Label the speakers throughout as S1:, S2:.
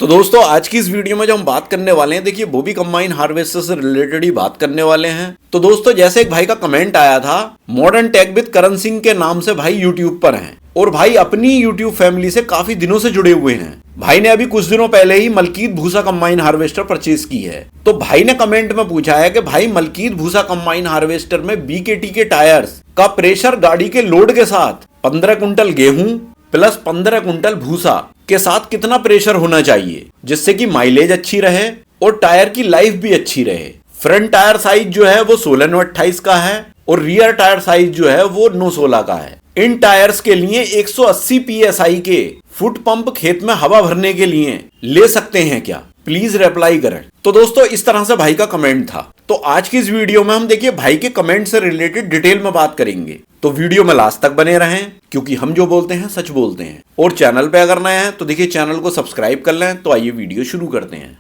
S1: तो दोस्तों आज की इस वीडियो में जो हम बात करने वाले हैं, देखिए बॉबी कंबाइन हार्वेस्टर से रिलेटेड ही बात करने वाले हैं। तो दोस्तों जैसे एक भाई का कमेंट आया था, modern take with Karan Singh के नाम से भाई यूट्यूब पर हैं और भाई अपनी यूट्यूब फैमिली से काफी दिनों से जुड़े हुए हैं। भाई ने अभी कुछ दिनों पहले ही मलकीत भूसा कंबाइन हार्वेस्टर परचेज की है। तो भाई ने कमेंट में पूछा है कि भाई मलकीत भूसा कंबाइन हार्वेस्टर में बीकेटी के टायर्स का प्रेशर गाड़ी के लोड के साथ 15 कुंटल गेहूं प्लस 15 कुंटल भूसा के साथ कितना प्रेशर होना चाहिए जिससे कि माइलेज अच्छी रहे और टायर की लाइफ भी अच्छी रहे। फ्रंट टायर साइज जो है वो 16/28 का है और रियर टायर साइज जो है वो 9/16 का है। इन टायर्स के लिए 180 PSI के फुट पंप खेत में हवा भरने के लिए ले सकते हैं क्या? प्लीज रिप्लाई करें। तो दोस्तों इस तरह से भाई का कमेंट था। तो आज की इस वीडियो में हम देखिए भाई के कमेंट से रिलेटेड डिटेल में बात करेंगे। तो वीडियो में लास्ट तक बने रहें क्योंकि हम जो बोलते हैं सच बोलते हैं। और चैनल पे अगर नए हैं तो देखिए चैनल को सब्सक्राइब कर लें। तो आइए वीडियो शुरू करते हैं।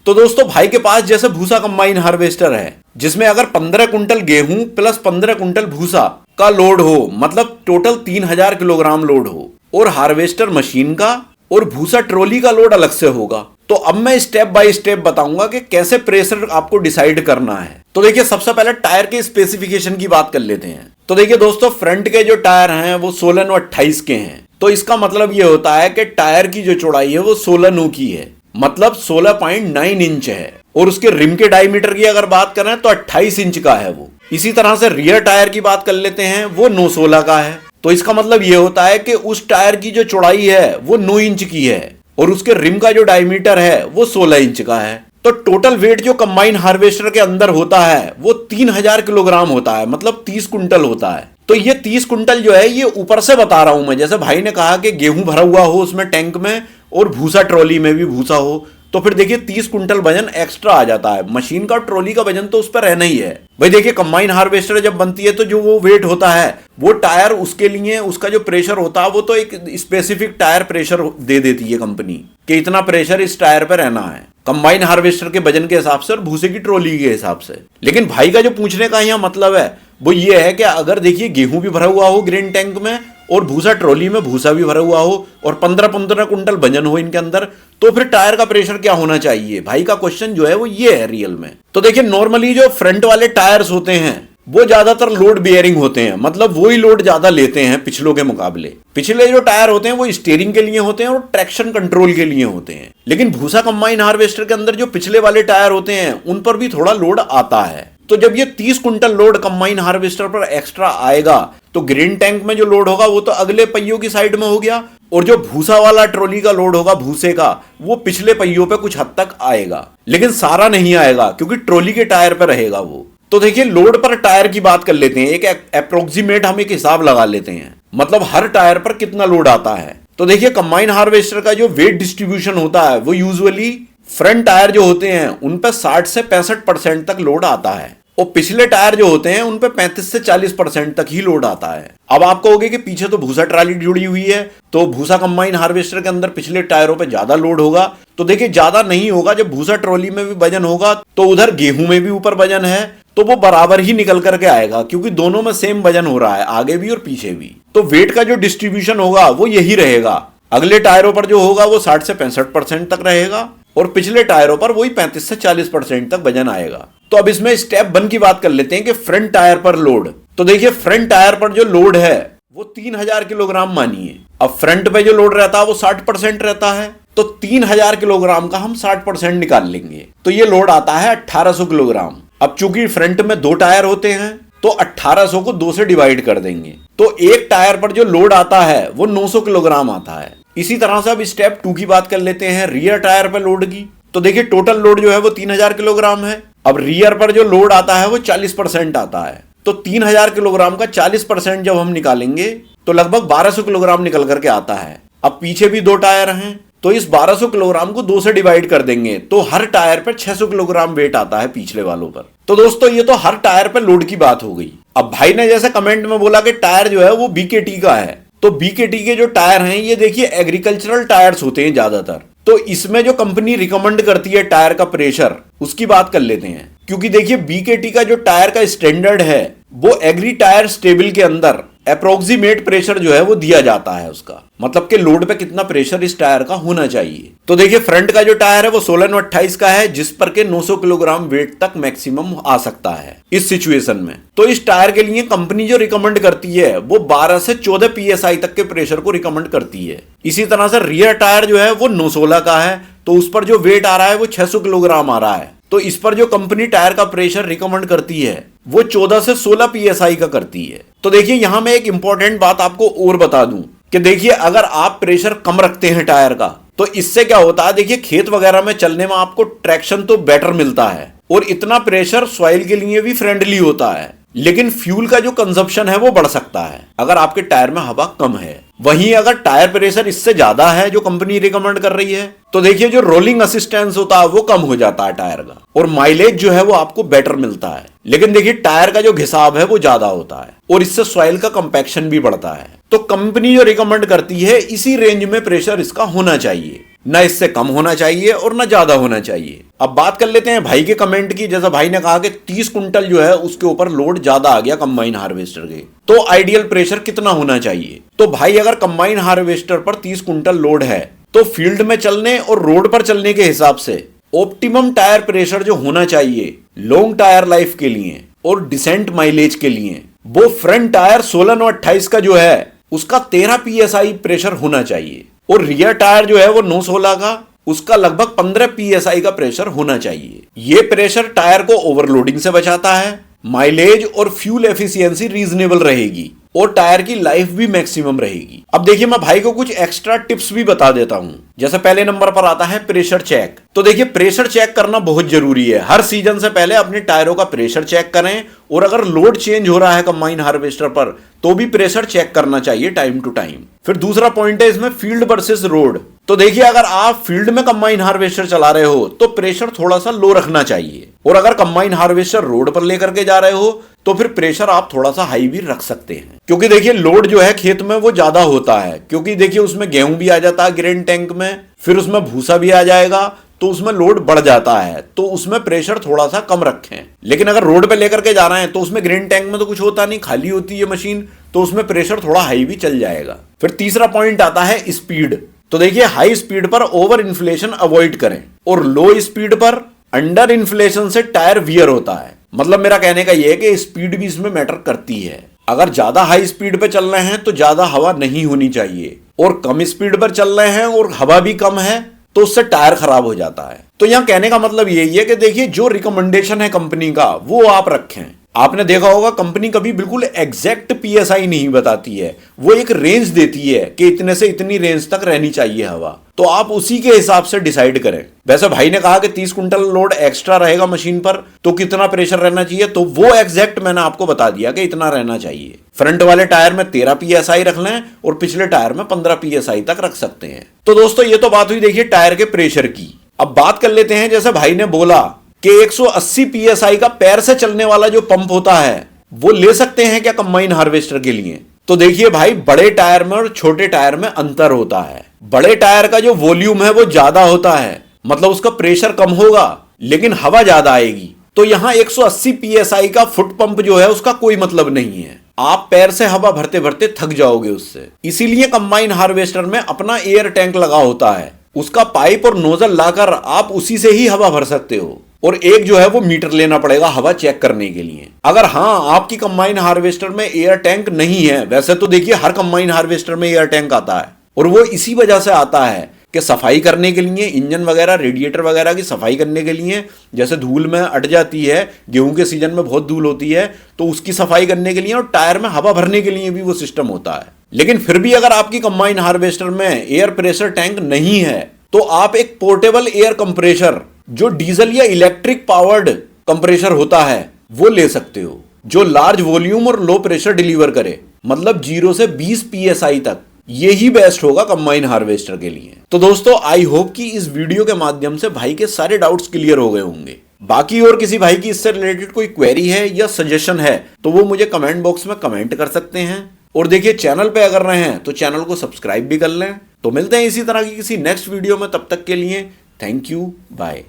S1: तो दोस्तों भाई के पास जैसे भूसा कंबाइन हार्वेस्टर है जिसमें अगर 15 कुंटल गेहूं प्लस 15 कुंटल भूसा का लोड हो, मतलब टोटल 3000 किलोग्राम लोड हो, और हार्वेस्टर मशीन का और भूसा ट्रॉली का लोड अलग से होगा। तो अब मैं स्टेप बाय स्टेप बताऊंगा कि कैसे प्रेशर आपको डिसाइड करना है। तो देखिए सबसे पहले टायर के स्पेसिफिकेशन की बात कर लेते हैं। तो देखिए दोस्तों फ्रंट के जो टायर हैं वो 16/28 के हैं। तो इसका मतलब ये होता है कि टायर की जो चौड़ाई है वो 16 9 की है, मतलब 16.9 इंच है। और उसके रिम के डायमीटर की अगर बात करें तो 28 इंच का है वो। इसी तरह से रियर टायर की बात कर लेते हैं, वो 9/16 का है। तो इसका मतलब ये होता है कि उस टायर की जो चौड़ाई है वो 9 इंच की है और उसके रिम का जो डायमीटर है वो 16 इंच का है। तो टोटल वेट जो कंबाइन हार्वेस्टर के अंदर होता है वो 3000 किलोग्राम होता है, मतलब 30 कुंटल होता है। तो ये 30 कुंटल जो है ये ऊपर से बता रहा हूं मैं। जैसे भाई ने कहा कि गेहूं भरा हुआ हो उसमें टैंक में और भूसा ट्रॉली में भी भूसा हो, तो फिर देखिए 30 कुंटल वजन एक्स्ट्रा आ जाता है। मशीन का ट्रॉली का वजन तो उस पर रहना ही है भाई। देखिए कंबाइन हार्वेस्टर जब बनती है तो जो वो वेट होता है वो टायर, उसके लिए उसका जो प्रेशर होता है वो तो एक स्पेसिफिक टायर प्रेशर दे देती है कंपनी कि इतना प्रेशर इस टायर पे रहना है, कंबाइन हार्वेस्टर के वजन के हिसाब से और भूसे की ट्रॉली के हिसाब से। लेकिन भाई का जो पूछने का यहाँ मतलब है वो ये है कि अगर देखिए गेहूं भी भरा हुआ हो ग्रेन टैंक में और भूसा ट्रॉली में भूसा भी भरा हुआ हो और 15-15 कुंटल वजन हो इनके अंदर, तो फिर टायर का प्रेशर क्या होना चाहिए? भाई का क्वेश्चन जो है वो ये है रियल में। तो देखिए नॉर्मली जो फ्रंट वाले टायर्स होते हैं वो ज्यादातर लोड बियरिंग होते हैं, मतलब वही लोड ज्यादा लेते हैं पिछलों के मुकाबले। पिछले जो टायर होते हैं वो स्टीयरिंग के लिए होते हैं और ट्रैक्शन कंट्रोल के लिए होते हैं। लेकिन भूसा कंबाइन हार्वेस्टर के अंदर जो पिछले वाले टायर होते हैं उन पर भी थोड़ा लोड आता है। तो जब ये 30 कुंटल लोड कंबाइन हार्वेस्टर पर एक्स्ट्रा आएगा तो ग्रेन टैंक में जो लोड होगा वो तो अगले पहियों की साइड में हो गया, और जो भूसा वाला ट्रॉली का लोड होगा भूसे का वो पिछले पहियों पे कुछ हद तक आएगा, लेकिन सारा नहीं आएगा क्योंकि ट्रॉली के टायर पे रहेगा वो। तो देखिए लोड पर टायर की बात कर लेते हैं। एक अप्रोक्सीमेट हम एक हिसाब लगा लेते हैं, मतलब हर टायर पर कितना लोड आता है। तो देखिए कंबाइन हार्वेस्टर का जो वेट डिस्ट्रीब्यूशन होता है वो यूजुअली फ्रंट टायर जो होते हैं उन पर 60 से 65% तक लोड आता है और पिछले टायर जो होते हैं उन पे 35 से 40% तक ही लोड आता है। अब आप कहोगे कि पीछे तो भूसा ट्राली जुड़ी हुई है तो भूसा कंबाइन हार्वेस्टर के अंदर पिछले टायरों पे ज्यादा लोड होगा। तो देखिए ज्यादा नहीं होगा, जब भूसा ट्रॉली में भी वजन होगा तो उधर गेहूं में भी ऊपर वजन है तो वो बराबर ही निकल करके आएगा क्योंकि दोनों में सेम वजन हो रहा है, आगे भी और पीछे भी। तो वेट का जो डिस्ट्रीब्यूशन होगा वो यही रहेगा। अगले टायरों पर जो होगा वो 60 से 65% तक रहेगा और पिछले टायरों पर वही 35 से 40% तक वजन आएगा। तो अब इसमें स्टेप 1 की बात कर लेते हैं कि फ्रंट टायर पर लोड। तो देखिए फ्रंट टायर पर जो लोड है वो 3000 किलोग्राम मानिए। अब फ्रंट पे जो लोड रहता है वो 60% रहता है, तो 3000 किलोग्राम का हम 60% निकाल लेंगे तो ये लोड आता है 1800 किलोग्राम। अब चूंकि फ्रंट में 2 टायर होते हैं तो 1800 को 2 से डिवाइड कर देंगे तो एक टायर पर जो लोड आता है वो 900 किलोग्राम आता है। इसी तरह से अब स्टेप 2 की बात कर लेते हैं रियर टायर पर लोड की। तो देखिए टोटल लोड जो है वो 3000 किलोग्राम है। अब रियर पर जो लोड आता है वो 40% आता है, तो 3000 किलोग्राम का 40% जब हम निकालेंगे तो लगभग 1200 किलोग्राम निकल करके आता है। अब पीछे भी 2 टायर हैं तो इस 1200 किलोग्राम को 2 से डिवाइड कर देंगे तो हर टायर पर 600 किलोग्राम वेट आता है पिछले वालों पर। तो दोस्तों ये तो हर टायर पर लोड की बात हो गई। अब भाई ने जैसे कमेंट में बोला कि टायर जो है वो बीकेटी का है, तो बीकेटी के जो टायर हैं ये देखिए एग्रीकल्चरल टायर्स होते हैं ज्यादातर। तो इसमें जो कंपनी रिकमेंड करती है टायर का प्रेशर उसकी बात कर लेते हैं, क्योंकि देखिए बीकेटी का जो टायर का स्टैंडर्ड है वो एग्री टायर स्टेबल के अंदर अप्रोक्सीमेट प्रेशर जो है वो दिया जाता है उसका, मतलब कि लोड पे कितना प्रेशर इस टायर का होना चाहिए। तो देखिए फ्रंट का जो टायर है वो 16/28 का है, जिस पर के 900 किलोग्राम वेट तक मैक्सिमम आ सकता है इस सिचुएशन में। तो इस टायर के लिए कंपनी जो रिकमेंड करती है वो 12 से 14 PSI तक के प्रेशर को रिकमेंड करती है। इसी तरह से रियर टायर जो है वो 916 का है, तो उस पर जो वेट आ रहा है वो 600 किलोग्राम आ रहा है। तो इस पर जो कंपनी टायर का प्रेशर रिकमेंड करती है वो 14 से 16 PSI का करती है। तो देखिए यहां मैं एक इंपॉर्टेंट बात आपको और बता दूं कि देखिए अगर आप प्रेशर कम रखते हैं टायर का तो इससे क्या होता है, देखिए खेत वगैरह में चलने में आपको ट्रैक्शन तो बेटर मिलता है और इतना प्रेशर सॉइल के लिए भी फ्रेंडली होता है, लेकिन फ्यूल का जो कंजप्शन है वो बढ़ सकता है अगर आपके टायर में हवा कम है। वहीं अगर टायर प्रेशर इससे ज्यादा है जो कंपनी रिकमेंड कर रही है तो देखिए जो रोलिंग असिस्टेंस होता है वो कम हो जाता है टायर का और माइलेज जो है वो आपको बेटर मिलता है। लेकिन देखिए टायर का जो घिसाव है वो ज्यादा होता है और इससे सॉइल का कंपैक्शन भी बढ़ता है। तो कंपनी जो रिकमेंड करती है इसी रेंज में प्रेशर इसका होना चाहिए, ना इससे कम होना चाहिए और ना ज्यादा होना चाहिए। अब बात कर लेते हैं भाई के कमेंट की। जैसा भाई ने कहा कि 30 कुंटल जो है उसके ऊपर लोड ज्यादा आ गया कंबाइन हार्वेस्टर के, तो आइडियल प्रेशर कितना होना चाहिए। तो भाई अगर कंबाइन हार्वेस्टर पर 30 कुंटल लोड है तो फील्ड में चलने और रोड पर चलने के हिसाब से ऑप्टिमम टायर प्रेशर जो होना चाहिए लॉन्ग टायर लाइफ के लिए और डिसेंट माइलेज के लिए, वो फ्रंट टायर 16/28 का जो है उसका 13 PSI प्रेशर होना चाहिए और रियर टायर जो है वो 916 का, उसका लगभग 15 PSI का प्रेशर होना चाहिए। ये प्रेशर टायर को ओवरलोडिंग से बचाता है, माइलेज और फ्यूल एफिशिएंसी रीजनेबल रहेगी और टायर की लाइफ भी मैक्सिमम रहेगी। अब देखिए मैं भाई को कुछ एक्स्ट्रा टिप्स भी बता देता हूं। जैसे पहले नंबर पर आता है प्रेशर चेक। तो देखिए प्रेशर चेक करना बहुत जरूरी है। हर सीजन से पहले अपने टायरों का प्रेशर चेक करें और अगर लोड चेंज हो रहा है कंबाइन हार्वेस्टर पर तो भी प्रेशर चेक करना चाहिए टाइम टू टाइम। फिर दूसरा पॉइंट है इसमें फील्ड वर्सेस रोड। तो देखिए अगर आप फील्ड में कंबाइन हार्वेस्टर चला रहे हो तो प्रेशर थोड़ा सा लो रखना चाहिए और अगर कंबाइन हार्वेस्टर रोड पर लेकर के जा रहे हो तो फिर प्रेशर आप थोड़ा सा हाई भी रख सकते हैं, क्योंकि देखिए लोड जो है खेत में वो ज्यादा होता है, क्योंकि देखिए उसमें गेहूं भी आ जाता है ग्रेन टैंक में, फिर उसमें भूसा भी आ जाएगा तो उसमें लोड बढ़ जाता है, तो उसमें प्रेशर थोड़ा सा कम रखें। लेकिन अगर रोड पे लेकर के जा रहे हैं तो उसमें ग्रेन टैंक में तो कुछ होता नहीं, खाली होती है मशीन, तो उसमें प्रेशर थोड़ा हाई भी चल जाएगा। फिर तीसरा पॉइंट आता है स्पीड। तो देखिए हाई स्पीड पर ओवर इन्फ्लेशन अवॉइड करें और लो स्पीड पर अंडर इन्फ्लेशन से टायर वियर होता है। मतलब मेरा कहने का यह है कि स्पीड भी इसमें मैटर करती है। अगर ज्यादा हाई स्पीड पे चल रहे हैं तो ज्यादा हवा नहीं होनी चाहिए और कम स्पीड पर चल रहे हैं और हवा भी कम है तो उससे टायर खराब हो जाता है। तो यहां कहने का मतलब यही है कि देखिए जो रिकमेंडेशन है कंपनी का वो आप रखें। आपने देखा होगा कंपनी कभी बिल्कुल एग्जैक्ट PSI नहीं बताती है, वो एक रेंज देती है कि इतने से इतनी रेंज तक रहनी चाहिए हवा, तो आप उसी के हिसाब से डिसाइड करें। वैसे भाई ने कहा कि 30 कुंटल लोड एक्स्ट्रा रहेगा मशीन पर तो कितना प्रेशर रहना चाहिए, तो वो एग्जैक्ट मैंने आपको बता दिया कि इतना रहना चाहिए। फ्रंट वाले टायर में 13 PSI रख लें और पिछले टायर में 15 PSI तक रख सकते हैं। तो दोस्तों ये तो बात हुई देखिए टायर के प्रेशर की। अब बात कर लेते हैं, जैसे भाई ने बोला कि 180 PSI का पैर से चलने वाला जो पंप होता है वो ले सकते हैं क्या कंबाइन हार्वेस्टर के लिए। तो देखिए भाई बड़े टायर में और छोटे टायर में अंतर होता है। बड़े टायर का जो वॉल्यूम है वो ज्यादा होता है, मतलब उसका प्रेशर कम होगा लेकिन हवा ज्यादा आएगी। तो यहां 180 PSI का फुट पंप जो है उसका कोई मतलब नहीं है, आप पैर से हवा भरते भरते थक जाओगे उससे। इसीलिए कंबाइन हार्वेस्टर में अपना एयर टैंक लगा होता है, उसका पाइप और नोजल लाकर आप उसी से ही हवा भर सकते हो और एक जो है वो मीटर लेना पड़ेगा हवा चेक करने के लिए। अगर हाँ आपकी कंबाइन हार्वेस्टर में एयर टैंक नहीं है, वैसे तो देखिए हर कंबाइन हार्वेस्टर में एयर टैंक आता है और वो इसी वजह से आता है कि सफाई करने के लिए, इंजन वगैरह रेडिएटर वगैरह की सफाई करने के लिए, जैसे धूल में अट जाती है, गेहूं के सीजन में बहुत धूल होती है तो उसकी सफाई करने के लिए और टायर में हवा भरने के लिए भी वो सिस्टम होता है। लेकिन फिर भी अगर आपकी कंबाइन हार्वेस्टर में एयर प्रेशर टैंक नहीं है तो आप एक पोर्टेबल एयर कंप्रेशर जो डीजल या इलेक्ट्रिक पावर्ड कंप्रेसर होता है वो ले सकते हो, जो लार्ज वॉल्यूम और लो प्रेशर डिलीवर करे, मतलब 0 से 20 PSI तक। यही बेस्ट होगा कंबाइन हार्वेस्टर के लिए। तो दोस्तों आई होप कि इस वीडियो के माध्यम से भाई के सारे डाउट्स क्लियर हो गए होंगे। बाकी और किसी भाई की इससे रिलेटेड कोई क्वेरी है या सजेशन है तो वो मुझे कमेंट बॉक्स में कमेंट कर सकते हैं। और देखिए चैनल पे अगर रहे हैं तो चैनल को सब्सक्राइब भी कर लें। तो मिलते हैं इसी तरह की किसी नेक्स्ट वीडियो में, तब तक के लिए थैंक यू, बाय।